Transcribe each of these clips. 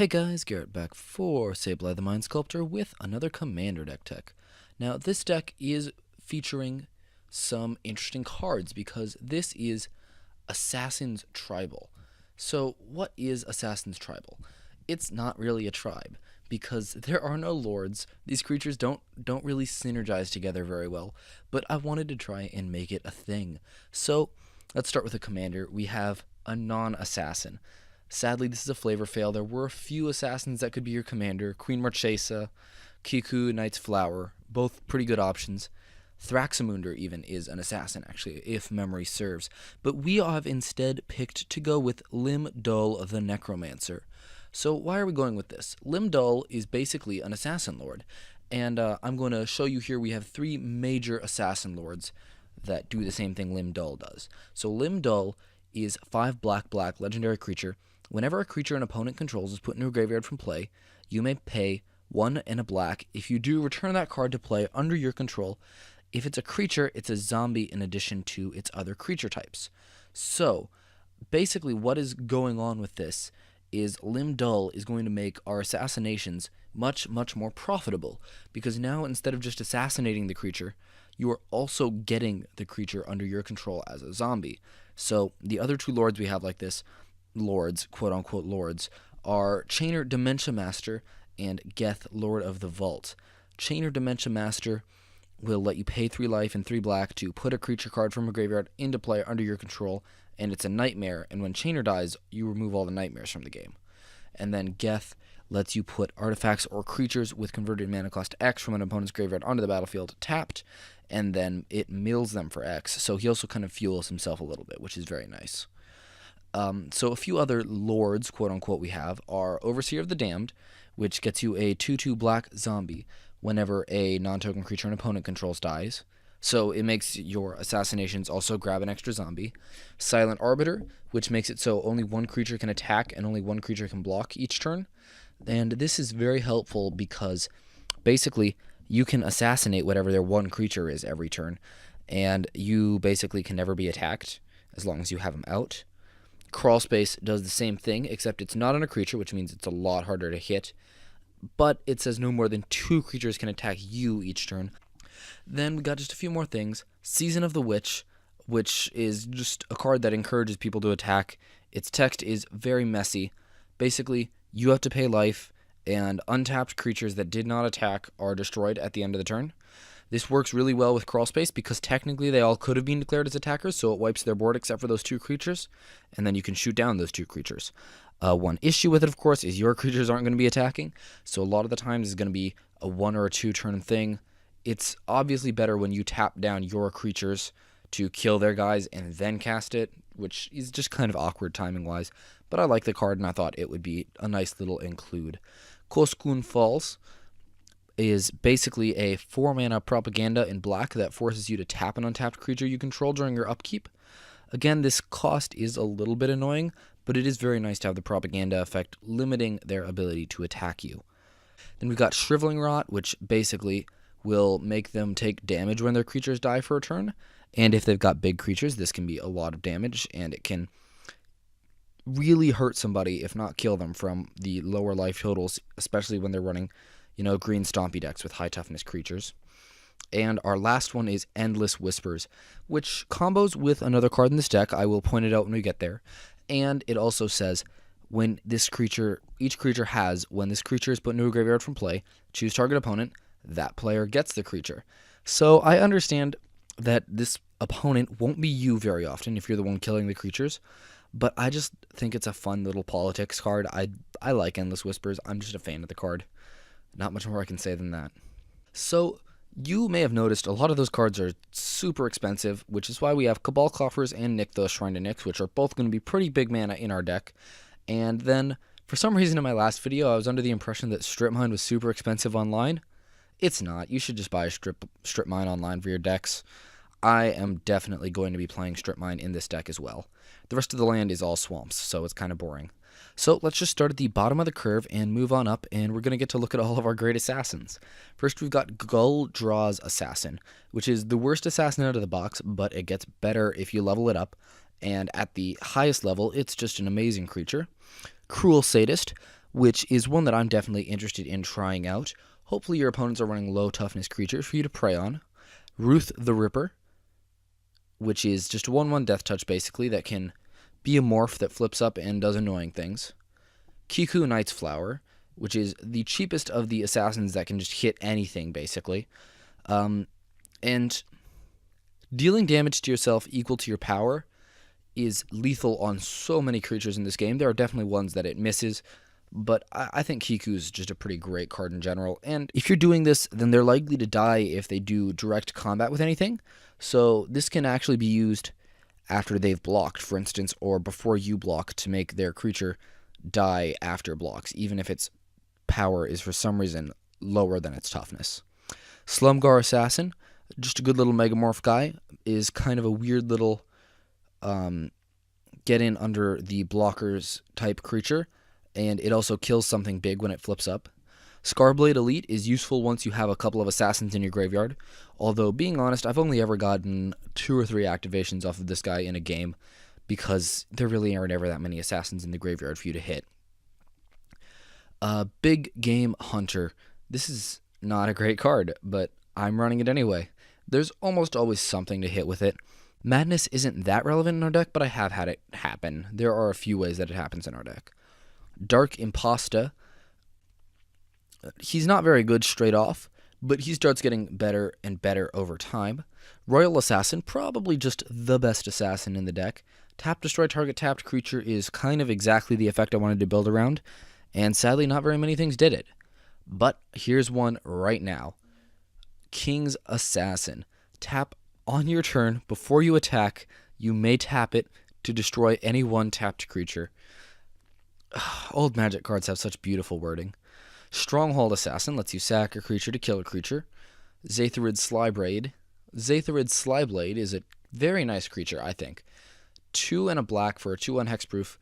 Hey guys, Garrett back for Sableye the Mind Sculptor with another Commander deck tech. Now this deck is featuring some interesting cards because this is Assassin's Tribal. So what is Assassin's Tribal? It's not really a tribe because there are no lords. These creatures don't really synergize together very well, but I wanted to try and make it a thing. So let's start with a commander. We have a non-assassin. Sadly, this is a flavor fail. There were a few assassins that could be your commander. Queen Marchesa, Kiku, Knight's Flower, both pretty good options. Thraxamunder even is an assassin, actually, if memory serves. But we have instead picked to go with Lim-Dûl the Necromancer. So why are we going with this? Lim-Dûl is basically an assassin lord. And I'm going to show you here we have three major assassin lords that do the same thing Lim-Dûl does. So Lim-Dûl is 5 black legendary creature. Whenever a creature an opponent controls is put into a graveyard from play, you may pay 1 and a black. If you do, return that card to play under your control. If it's a creature, it's a zombie in addition to its other creature types. So, basically what is going on with this is Lim-Dûl is going to make our assassinations much more profitable, because now instead of just assassinating the creature, you are also getting the creature under your control as a zombie. So the other two lords we have like this, lords, quote-unquote lords, are Chainer Dementia Master and Geth, Lord of the Vault. Chainer Dementia Master will let you pay 3 life and 3 black to put a creature card from a graveyard into play under your control, and it's a nightmare, and when Chainer dies, you remove all the nightmares from the game. And then Geth lets you put artifacts or creatures with converted mana cost X from an opponent's graveyard onto the battlefield tapped, and then it mills them for X, so he also kind of fuels himself a little bit, which is very nice. So a few other lords, quote-unquote, we have are Overseer of the Damned, which gets you a 2/2 black zombie whenever a non-token creature an opponent controls dies. So it makes your assassinations also grab an extra zombie. Silent Arbiter, which makes it so only one creature can attack and only one creature can block each turn. And this is very helpful because basically you can assassinate whatever their one creature is every turn, and you basically can never be attacked as long as you have them out. Crawl Space does the same thing, except it's not on a creature, which means it's a lot harder to hit, but it says no more than 2 creatures can attack you each turn. Then we got just a few more things. Season of the Witch, which is just a card that encourages people to attack. Its text is very messy. Basically, you have to pay life, and untapped creatures that did not attack are destroyed at the end of the turn. This works really well with Crawl Space because technically they all could have been declared as attackers, so it wipes their board except for those 2 creatures, and then you can shoot down those 2 creatures. One issue with it, of course, is your creatures aren't going to be attacking, so a lot of the times it's going to be a 1 or a 2 turn thing. It's obviously better when you tap down your creatures to kill their guys and then cast it, which is just kind of awkward timing-wise, but I like the card and I thought it would be a nice little include. Koskun Falls is basically a 4-mana propaganda in black that forces you to tap an untapped creature you control during your upkeep. Again, this cost is a little bit annoying, but it is very nice to have the propaganda effect limiting their ability to attack you. Then we've got Shriveling Rot, which basically will make them take damage when their creatures die for a turn, and if they've got big creatures, this can be a lot of damage, and it can really hurt somebody, if not kill them, from the lower life totals, especially when they're running green stompy decks with high toughness creatures. And our last one is Endless Whispers, which combos with another card in this deck. I will point it out when we get there. And it also says when each creature has, when this creature is put into a graveyard from play, choose target opponent, that player gets the creature. So I understand that this opponent won't be you very often if you're the one killing the creatures, but I just think it's a fun little politics card. I like Endless Whispers. I'm just a fan of the card. Not much more I can say than that. So, you may have noticed a lot of those cards are super expensive, which is why we have Cabal Coffers and Nykthos Shrine to Nyx, which are both going to be pretty big mana in our deck. And then, for some reason in my last video, I was under the impression that Strip Mine was super expensive online. It's not. You should just buy a Strip Mine online for your decks. I am definitely going to be playing Strip Mine in this deck as well. The rest of the land is all swamps, so it's kind of boring. So let's just start at the bottom of the curve and move on up, and we're going to get to look at all of our great assassins. First, we've got Gull-Draw's Assassin, which is the worst assassin out of the box, but it gets better if you level it up, and at the highest level, it's just an amazing creature. Cruel Sadist, which is one that I'm definitely interested in trying out. Hopefully your opponents are running low toughness creatures for you to prey on. Ruth the Ripper, which is just a 1/1 death touch basically that can be a morph that flips up and does annoying things. Kiku Knight's Flower, which is the cheapest of the assassins that can just hit anything basically. And dealing damage to yourself equal to your power is lethal on so many creatures in this game. There are definitely ones that it misses, but I think Kiku is just a pretty great card in general. And if you're doing this, then they're likely to die if they do direct combat with anything. So this can actually be used after they've blocked, for instance, or before you block to make their creature die after blocks, even if its power is for some reason lower than its toughness. Slumgar Assassin, just a good little Megamorph guy, is kind of a weird little get in under the blockers type creature, and it also kills something big when it flips up. Scarblade Elite is useful once you have a couple of assassins in your graveyard, although being honest, I've only ever gotten 2 or 3 activations off of this guy in a game because there really aren't ever that many assassins in the graveyard for you to hit. Big Game Hunter. This is not a great card, but I'm running it anyway. There's almost always something to hit with it. Madness isn't that relevant in our deck, but I have had it happen. There are a few ways that it happens in our deck. Dark Imposta. He's not very good straight off, but he starts getting better and better over time. Royal Assassin, probably just the best assassin in the deck. Tap destroy target tapped creature is kind of exactly the effect I wanted to build around, and sadly not very many things did it. But here's one right now. King's Assassin. Tap on your turn. Before you attack, you may tap it to destroy any one tapped creature. Old Magic cards have such beautiful wording. Stronghold Assassin lets you sack a creature to kill a creature. Zatherid Slyblade. Zatherid Slyblade is a very nice creature, I think. 2 and a black for a 2/1 hexproof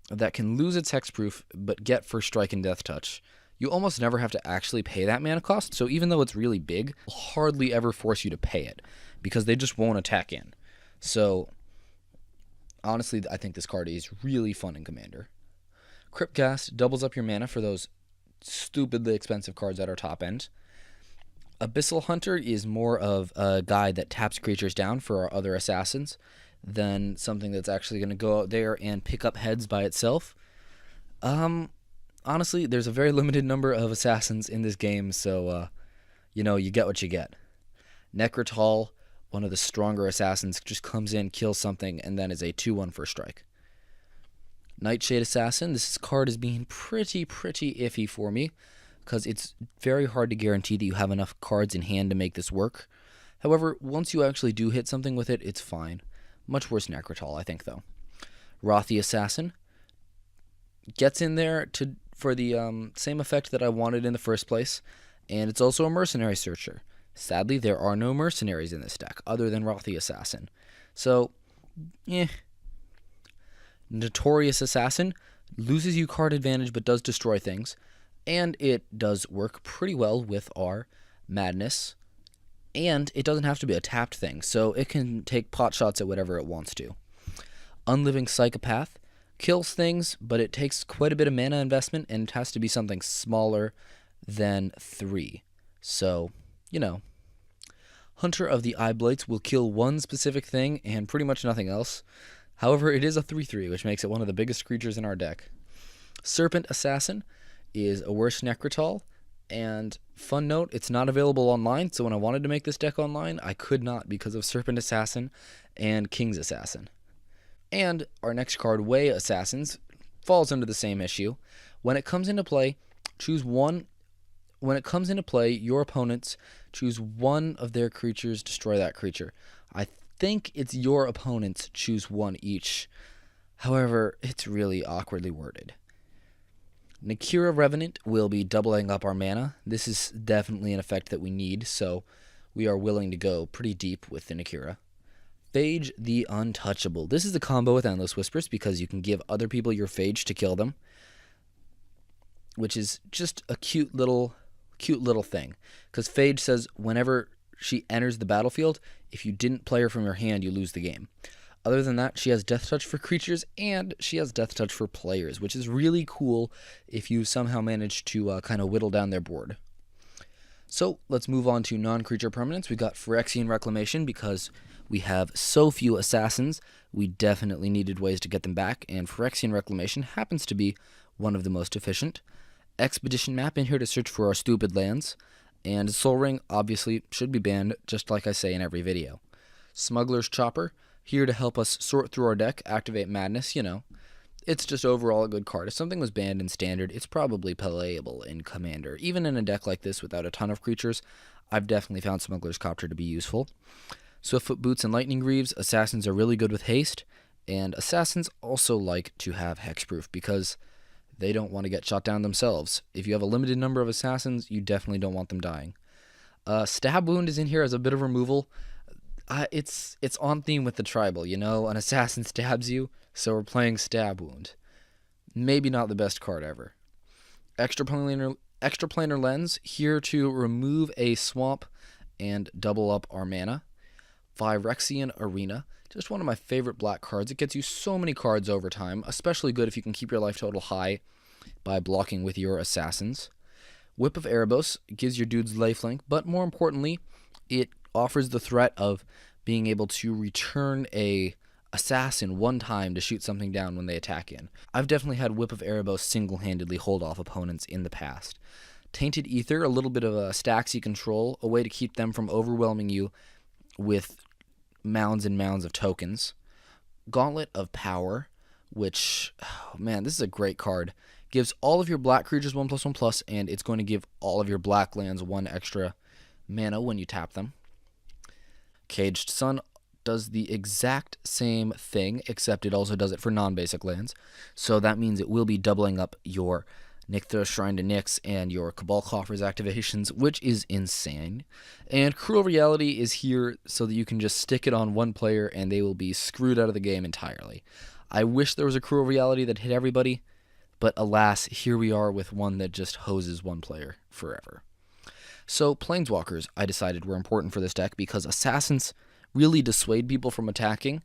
that can lose its hexproof but get first strike and death touch. You almost never have to actually pay that mana cost, so even though it's really big, it'll hardly ever force you to pay it because they just won't attack in. So honestly, I think this card is really fun in Commander. Cryptcast doubles up your mana for those stupidly expensive cards at our top end. Abyssal Hunter is more of a guy that taps creatures down for our other assassins than something that's actually going to go out there and pick up heads by itself. Honestly, there's a very limited number of assassins in this game, so, you get what you get. Necrotal, one of the stronger assassins, just comes in, kills something, and then is a 2/1 first strike. Nightshade Assassin, this card is being pretty iffy for me, because it's very hard to guarantee that you have enough cards in hand to make this work. However, once you actually do hit something with it, it's fine. Much worse Necrotal, I think, though. Rothy Assassin gets in there for the same effect that I wanted in the first place, and it's also a mercenary searcher. Sadly, there are no mercenaries in this deck other than Rothy Assassin. So, Notorious Assassin loses you card advantage but does destroy things, and it does work pretty well with our Madness, and it doesn't have to be a tapped thing, so it can take pot shots at whatever it wants to. Unliving Psychopath kills things, but it takes quite a bit of mana investment, and it has to be something smaller than 3. So, Hunter of the Eyeblights will kill one specific thing and pretty much nothing else. However, it is a 3/3, which makes it one of the biggest creatures in our deck. Serpent Assassin is a worse Necrotal, and fun note, it's not available online, so when I wanted to make this deck online, I could not because of Serpent Assassin and King's Assassin. And our next card, Way Assassins, falls under the same issue. When it comes into play, your opponents choose one of their creatures, destroy that creature. I think it's your opponents choose one each. However, it's really awkwardly worded. Nakira Revenant will be doubling up our mana. This is definitely an effect that we need, so we are willing to go pretty deep with the Nakira. Phage the Untouchable. This is the combo with Endless Whispers because you can give other people your Phage to kill them, which is just a cute little thing. Because Phage says whenever she enters the battlefield, if you didn't play her from your hand, you lose the game. Other than that, she has Death Touch for creatures, and she has Death Touch for players, which is really cool if you somehow manage to kind of whittle down their board. So let's move on to non-creature permanents. We got Phyrexian Reclamation because we have so few assassins. We definitely needed ways to get them back, and Phyrexian Reclamation happens to be one of the most efficient. Expedition Map in here to search for our stupid lands, and Soul Ring obviously should be banned, just like I say in every video. Smuggler's Chopper, here to help us sort through our deck, activate Madness, you know. It's just overall a good card. If something was banned in Standard, it's probably playable in Commander. Even in a deck like this without a ton of creatures, I've definitely found Smuggler's Copter to be useful. Swiftfoot Boots and Lightning Greaves, Assassins are really good with haste, and Assassins also like to have Hexproof because they don't want to get shot down themselves. If you have a limited number of Assassins, you definitely don't want them dying. Stab Wound is in here as a bit of removal. It's on theme with the tribal, you know? An assassin stabs you, so we're playing Stab Wound. Maybe not the best card ever. Extraplanar Lens, here to remove a swamp and double up our mana. Phyrexian Arena, just one of my favorite black cards. It gets you so many cards over time, especially good if you can keep your life total high by blocking with your assassins. Whip of Erebos gives your dudes lifelink, but more importantly, it offers the threat of being able to return a assassin one time to shoot something down when they attack in. I've definitely had Whip of Erebos single-handedly hold off opponents in the past. Tainted Ether, a little bit of a Staxy control, a way to keep them from overwhelming you with mounds and mounds of tokens. Gauntlet of Power, which, oh man, this is a great card. Gives all of your black creatures 1/1/1+, and it's going to give all of your black lands 1 extra mana when you tap them. Caged Sun does the exact same thing, except it also does it for non-basic lands. So that means it will be doubling up your Nykthos Shrine to Nyx and your Cabal Coffers activations, which is insane. And Cruel Reality is here so that you can just stick it on one player and they will be screwed out of the game entirely. I wish there was a Cruel Reality that hit everybody, but alas, here we are with one that just hoses one player forever. So Planeswalkers, I decided, were important for this deck because Assassins really dissuade people from attacking,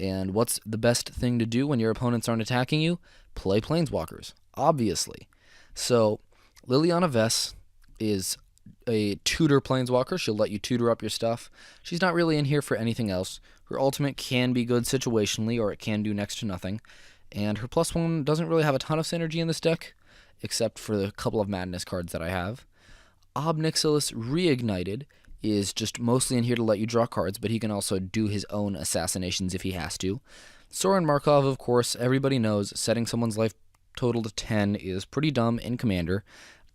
and what's the best thing to do when your opponents aren't attacking you? Play Planeswalkers, obviously. So Liliana Vess is a tutor Planeswalker. She'll let you tutor up your stuff. She's not really in here for anything else. Her ultimate can be good situationally, or it can do next to nothing, and her +1 doesn't really have a ton of synergy in this deck, except for the couple of Madness cards that I have. Ob Nixilis Reignited is just mostly in here to let you draw cards, but he can also do his own assassinations if he has to. Sorin Markov, of course, everybody knows setting someone's life total to 10 is pretty dumb in Commander,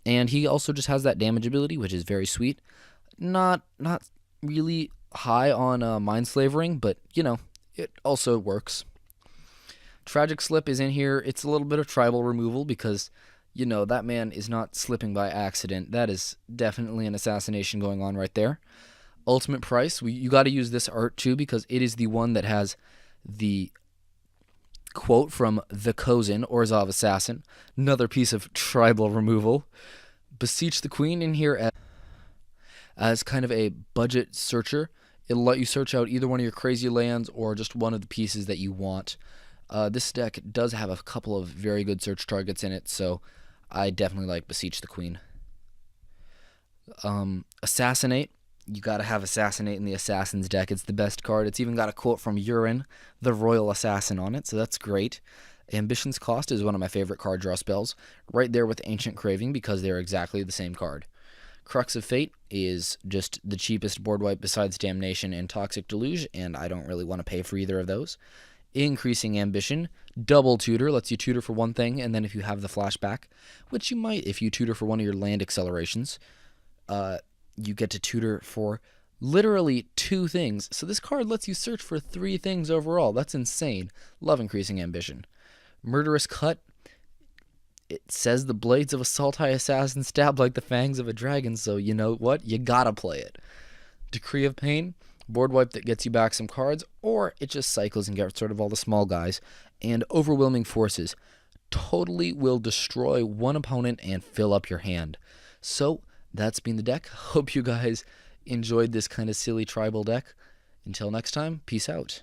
and he also just has that damage ability, which is very sweet. Not really high on Mind Slavering, but, you know, it also works. Tragic Slip is in here. It's a little bit of tribal removal because, you know, that man is not slipping by accident. That is definitely an assassination going on right there. Ultimate Price, you got to use this art too because it is the one that has the quote from the Kozin, Orzhov Assassin. Another piece of tribal removal. Beseech the Queen in here as kind of a budget searcher. It'll let you search out either one of your crazy lands or just one of the pieces that you want. This deck does have a couple of very good search targets in it, so I definitely like Beseech the Queen. Assassinate. You gotta have Assassinate in the Assassin's deck. It's the best card. It's even got a quote from Urine, the Royal Assassin, on it, so that's great. Ambition's Cost is one of my favorite card draw spells, right there with Ancient Craving because they're exactly the same card. Crux of Fate is just the cheapest board wipe besides Damnation and Toxic Deluge, and I don't really want to pay for either of those. Increasing Ambition, double tutor, lets you tutor for one thing, and then if you have the flashback, which you might if you tutor for one of your land accelerations, you get to tutor for literally 2 things. So this card lets you search for 3 things overall. That's insane. Love Increasing Ambition. Murderous Cut, it says the blades of a Sultai assassin stab like the fangs of a dragon, so you know what? You gotta play it. Decree of Pain, board wipe that gets you back some cards, or it just cycles and gets rid of all the small guys. And Overwhelming Forces totally will destroy one opponent and fill up your hand. So that's been the deck. Hope you guys enjoyed this kind of silly tribal deck. Until next time, peace out.